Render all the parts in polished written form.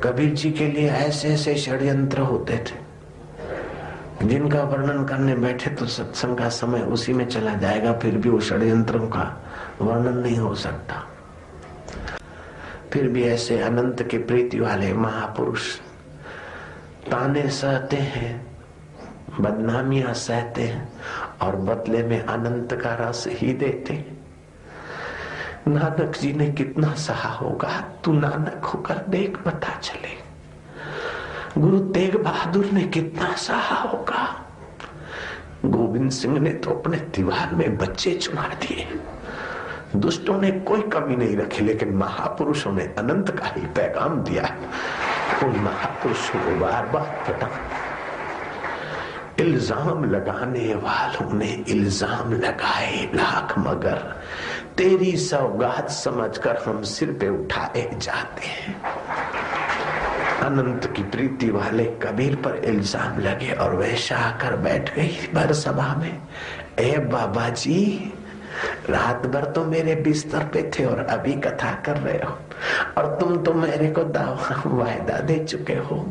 कबीर जी के लिए ऐसे ऐसे षड्यंत्र होते थे जिनका वर्णन करने बैठे तो सत्संग का समय उसी में चला जाएगा, फिर भी वो षड्यंत्रों का वर्णन नहीं हो सकता। फिर भी ऐसे अनंत की प्रीति वाले महापुरुष ताने सहते हैं, बदनामियां सहते हैं और बदले में अनंत का रस ही देते हैं। नानक जी ने कितना सहा होगा, तू नानक होकर देख पता चले। गुरु तेग बहादुर ने कितना सहा होगा। गोविंद सिंह ने तो अपने दीवार में बच्चे चुना दिए। दुष्टों ने कोई कमी नहीं रखी, लेकिन महापुरुषों ने अनंत का ही पैगाम दिया। उन महापुरुषों को बार बार पता। इल्जाम लगाने वालों ने इल्जाम लगाए लाख, मगर तेरी सौगात समझकर हम सिर पे उठाए जाते हैं। अनंत की प्रीति वाले कबीर पर इल्जाम लगे और वैश्या आकर बैठ गई भर सभा में। ए बाबा जी, रात भर तो मेरे बिस्तर पे थे और अभी कथा कर रहे हो, और तुम तो मेरे को वायदा दे चुके हो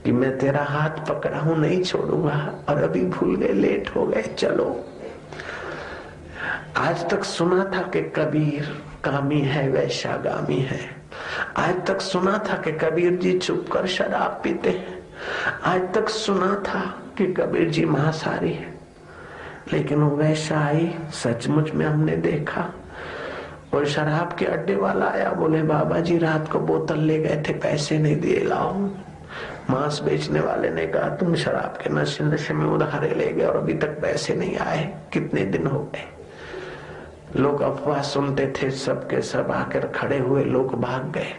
कि मैं तेरा हाथ पकड़ा हूं, नहीं छोड़ूंगा, और अभी भूल गए, लेट हो गए। चलो, आज तक सुना था कि कबीर कामी है, वैश्यागामी है। आज तक सुना था कि कबीर जी चुप कर शराब पीते हैं। आज तक सुना था कि कबीर जी मांसाहारी है, लेकिन वो वैश्या आई, सचमुच में हमने देखा। और शराब के अड्डे वाला आया, बोले बाबा जी रात को बोतल ले गए थे, पैसे नहीं दिए, लाओ। मांस बेचने वाले ने कहा तुम शराब के नशे में उधारे ले गए और अभी तक पैसे नहीं आए, कितने दिन हो गए। लोग अफवाह सुनते थे, सबके सब आकर खड़े हुए, लोग भाग गए।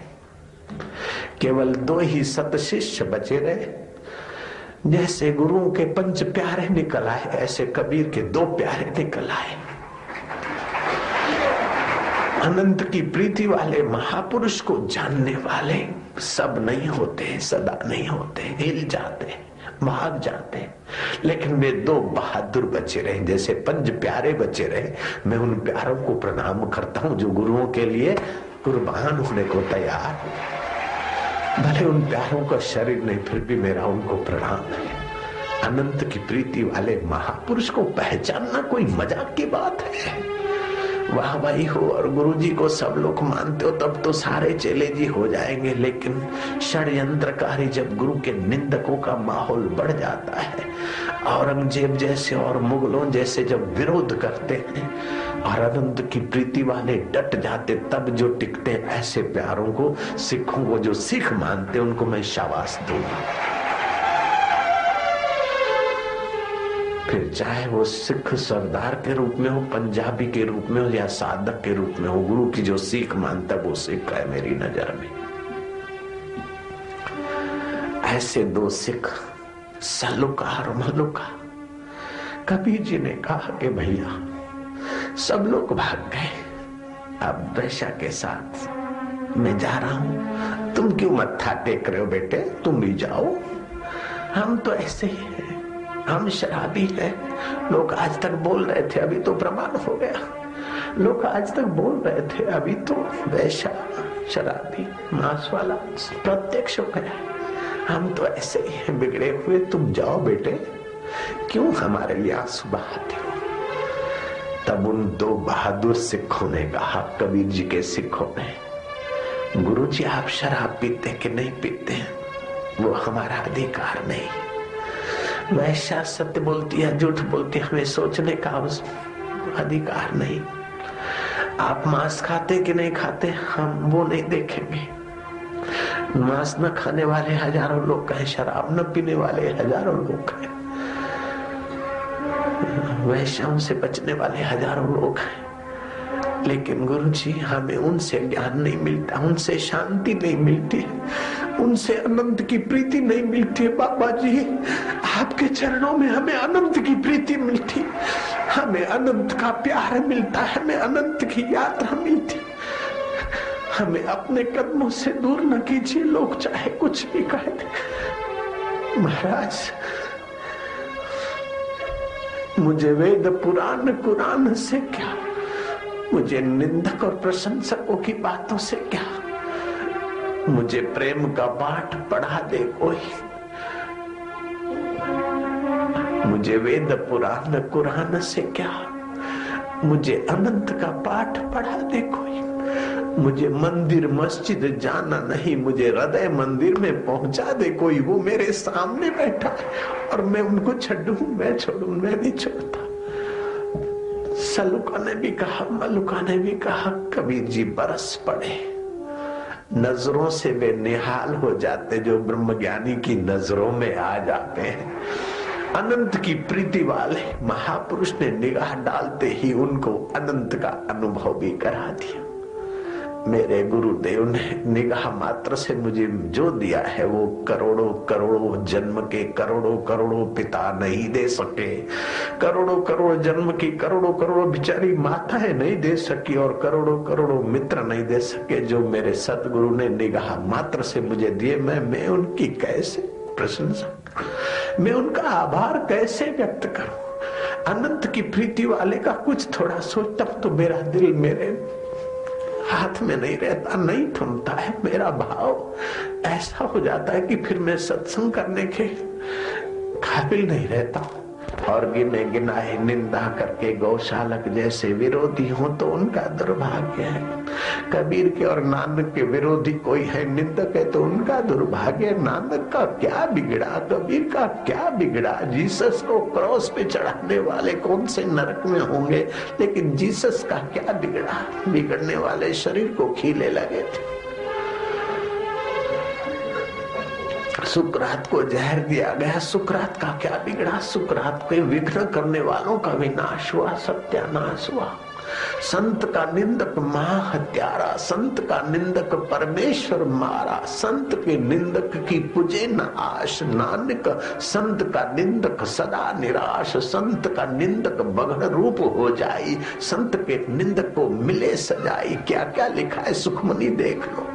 केवल 2 ही सत शिष्य बचे रहे। जैसे गुरुओं के 5 प्यारे निकल आए, ऐसे कबीर के 2 प्यारे निकल आए। अनंत की प्रीति वाले महापुरुष को जानने वाले सब नहीं होते, सदा नहीं होते, हिल जाते, भाग जाते, लेकिन वे 2 बहादुर बचे रहे। जैसे 5 प्यारे बचे रहे। मैं उन प्यारों को प्रणाम करता हूं जो गुरुओं के लिए कुर्बान होने को तैयार। भले उन प्यारों का शरीर नहीं, फिर भी मेरा उनको प्रणाम है। अनंत की प्रीति वाले महापुरुष को पहचानना कोई मजाक की बात है? वाह भाई हो और गुरु जी को सब लोग मानते हो, तब तो सारे चेले जी हो जाएंगे। लेकिन षड्यंत्रकारी जब गुरु के निंदकों का माहौल बढ़ जाता है, औरंगजेब जैसे और मुगलों जैसे जब विरोध करते हैं और अनंत की प्रीति वाले डट जाते, तब जो टिकते ऐसे प्यारों को, सिखों को जो सिख मानते, उनको मैं शाबाश दूंगा। फिर चाहे वो सिख सरदार के रूप में हो, पंजाबी के रूप में हो या साधक के रूप में हो, गुरु की जो सीख मानता वो सिख है मेरी नजर में। ऐसे 2 सिख, सलूका और मलूका। कबीर जी ने कहा कि भैया सब लोग भाग गए, अब वैश्या के साथ मैं जा रहा हूं, तुम क्यों मत्था टेक रहे हो बेटे, तुम भी जाओ। हम तो ऐसे ही हैं, हम शराबी हैं। लोग आज तक बोल रहे थे, अभी तो प्रमाण हो गया। लोग आज तक बोल रहे थे, अभी तो वैश्या, शराबी, मांस वाला प्रत्यक्ष हो गया। हम तो ऐसे ही हैं बिगड़े हुए, तुम जाओ बेटे, क्यों हमारे लिए आंसू बहाते हो। तब उन 2 बहादुर सिखों ने कहा, कबीर जी के सिखों ने, गुरु जी आप शराब पीते कि नहीं पीते, वो हमारा अधिकार नहीं। वैश्या सत्य बोलती है झूठ बोलती है, हमें सोचने का अधिकार नहीं। आप मांस खाते कि नहीं खाते, हम वो नहीं देखेंगे। मांस न खाने वाले हजारों लोग हैं, शराब न पीने वाले हजारों लोग हैं, वैश्याओं से बचने वाले हजारों लोग हैं। लेकिन गुरु जी हमें उनसे ज्ञान नहीं मिलता, उनसे शांति नहीं मिलती, उनसे अनंत की प्रीति नहीं मिलती है। बाबा जी आपके चरणों में हमें अनंत की प्रीति मिलती, हमें अनंत का प्यार मिलता है, हमें अनंत की यात्रा मिलती। हमें अपने कदमों से दूर न कीजिए, लोग चाहे कुछ भी कह दे। महाराज मुझे वेद पुराण कुरान से क्या, मुझे निंदक और प्रशंसकों की बातों से क्या, मुझे प्रेम का पाठ पढ़ा दे कोई, मुझे वेद पुराण कुरान से क्या, मुझे अनंत का पाठ पढ़ा दे कोई। मुझे मंदिर मस्जिद जाना नहीं, मुझे हृदय मंदिर में पहुंचा दे कोई। वो मेरे सामने बैठा है और मैं उनको छूं, मैं छोड़ू, मैं नहीं छोड़ता। सलूका ने भी कहा, मलुका ने भी कहा, कबीर जी बरस पड़े, नजरों से वे निहाल हो जाते जो ब्रह्मज्ञानी की नजरों में आ जाते हैं। अनंत की प्रीति वाले महापुरुष ने निगाह डालते ही उनको अनंत का अनुभव भी करा दिया। मेरे गुरुदेव ने निगाह मात्र से मुझे जो दिया है वो करोड़ों करोड़ों जन्म के करोड़ों करोड़ों पिता नहीं दे सके, करोड़ों करोड़ जन्म की करोड़ों करोड़ों बेचारी माताएं नहीं दे सकी, और करोड़ों करोड़ों मित्र नहीं दे सके जो मेरे सतगुरु ने निगाह मात्र से मुझे दिए। मैं उनकी कैसे प्रशंसा, मैं उनका आभार कैसे व्यक्त करूं। अनंत की प्रीति वाले का कुछ थोड़ा सोचता तो मेरा दिल मेरे हाथ में नहीं रहता, नहीं थमता है। मेरा भाव ऐसा हो जाता है कि फिर मैं सत्संग करने के काबिल नहीं रहता। और गिने गिनाए निंदा करके गौशालक जैसे विरोधी हो तो उनका दुर्भाग्य है। कबीर के और नानक के विरोधी कोई है, निंदक है तो उनका दुर्भाग्य। नानक का क्या बिगड़ा, कबीर का क्या बिगड़ा। जीसस को क्रॉस पे चढ़ाने वाले कौन से नरक में होंगे, लेकिन जीसस का क्या बिगड़ा। बिगड़ने वाले शरीर को खीले लगे थे। सुकरात को जहर दिया गया, सुकरात का क्या बिगड़ा। सुकरात के विघ्न करने वालों का विनाश हुआ, सत्यानाश हुआ। संत का निंदक महाहत्यारा, संत का निंदक परमेश्वर मारा। संत के निंदक की पुजे न आश, नानक संत का निंदक सदा निराश। संत का निंदक बगड़ रूप हो जाई, संत के निंदक को मिले सजाई। क्या क्या लिखा है सुखमनी देख लो,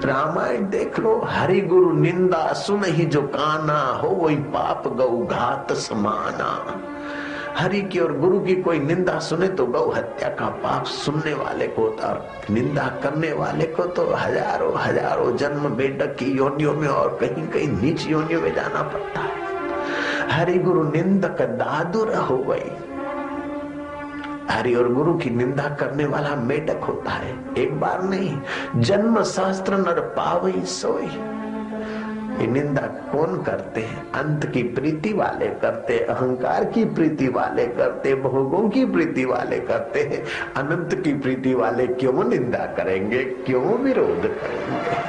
रामायण देख लो। हरि गुरु निंदा सुन ही जो काना, हो वही पाप गौ घात समाना। हरि की और गुरु की कोई निंदा सुने तो गौ हत्या का पाप सुनने वाले को, और निंदा करने वाले को तो हजारों हजारों जन्म बेडक की योनियों में और कहीं कहीं नीच योनियों में जाना पड़ता है। हरि गुरु निंदक दादुर हो गई। हरि और गुरु की निंदा करने वाला मेढक होता है। एक बार नहीं, जन्म सहस्त्र नर पावई सोई। ये निंदा कौन करते हैं? अंत की प्रीति वाले करते, अहंकार की प्रीति वाले करते, भोगों की प्रीति वाले करते हैं। अनंत की प्रीति वाले क्यों निंदा करेंगे, क्यों विरोध करेंगे?